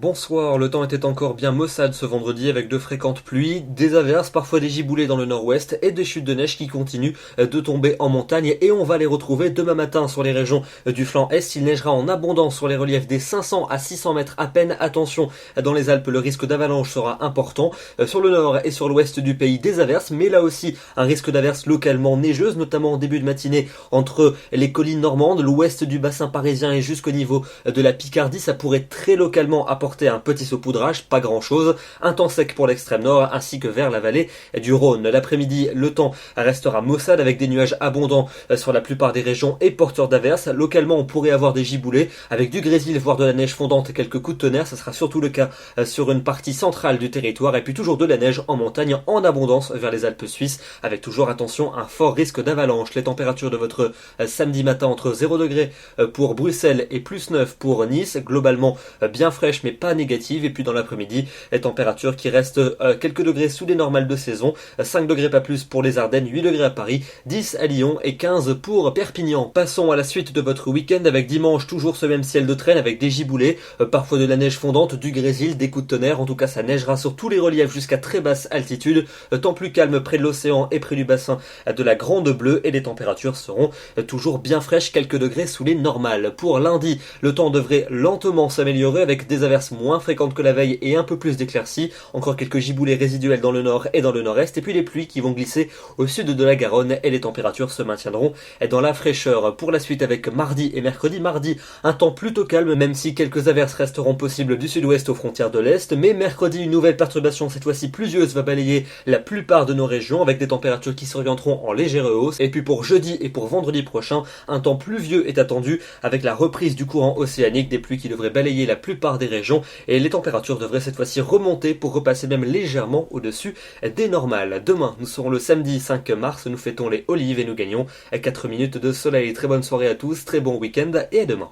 Bonsoir, le temps était encore bien maussade ce vendredi avec de fréquentes pluies, des averses, parfois des giboulées dans le nord-ouest et des chutes de neige qui continuent de tomber en montagne et on va les retrouver demain matin sur les régions du flanc est. Il neigera en abondance sur les reliefs des 500 à 600 mètres à peine. Attention, dans les Alpes, le risque d'avalanche sera important. Sur le nord et sur l'ouest du pays, des averses, mais là aussi un risque d'averses localement neigeuses, notamment en début de matinée entre les collines normandes, l'ouest du bassin parisien et jusqu'au niveau de la Picardie. Ça pourrait très localement apporter un petit saupoudrage, pas grand chose, un temps sec pour l'extrême nord ainsi que vers la vallée du Rhône. L'après-midi, le temps restera maussade avec des nuages abondants sur la plupart des régions et porteurs d'averses. Localement, on pourrait avoir des giboulées avec du grésil, voire de la neige fondante et quelques coups de tonnerre. Ce sera surtout le cas sur une partie centrale du territoire et puis toujours de la neige en montagne en abondance vers les Alpes suisses avec toujours, attention, un fort risque d'avalanche. Les températures de votre samedi matin entre 0 degrés pour Bruxelles et plus 9 pour Nice, globalement bien fraîche mais pas négative. Et puis dans l'après-midi, les températures qui restent quelques degrés sous les normales de saison, 5 degrés pas plus pour les Ardennes, 8 degrés à Paris, 10 à Lyon et 15 pour Perpignan. Passons à la suite de votre week-end avec dimanche toujours ce même ciel de traîne avec des giboulées, parfois de la neige fondante, du grésil, des coups de tonnerre. En tout cas, ça neigera sur tous les reliefs jusqu'à très basse altitude, temps plus calme près de l'océan et près du bassin de la Grande Bleue et les températures seront toujours bien fraîches, quelques degrés sous les normales. Pour lundi, le temps devrait lentement s'améliorer avec des averses moins fréquentes que la veille et un peu plus d'éclaircies, encore quelques giboulées résiduelles dans le nord et dans le nord-est, et puis les pluies qui vont glisser au sud de la Garonne et les températures se maintiendront dans la fraîcheur. Pour la suite avec mardi et mercredi, mardi un temps plutôt calme même si quelques averses resteront possibles du sud-ouest aux frontières de l'est, mais mercredi une nouvelle perturbation cette fois-ci pluvieuse va balayer la plupart de nos régions avec des températures qui s'orienteront en légère hausse. Et puis pour jeudi et pour vendredi prochain, un temps pluvieux est attendu avec la reprise du courant océanique, des pluies qui devraient balayer la plupart des régions et les températures devraient cette fois-ci remonter pour repasser même légèrement au-dessus des normales. Demain, nous serons le samedi 5 mars, nous fêtons les olives et nous gagnons 4 minutes de soleil. Très bonne soirée à tous, très bon week-end et à demain.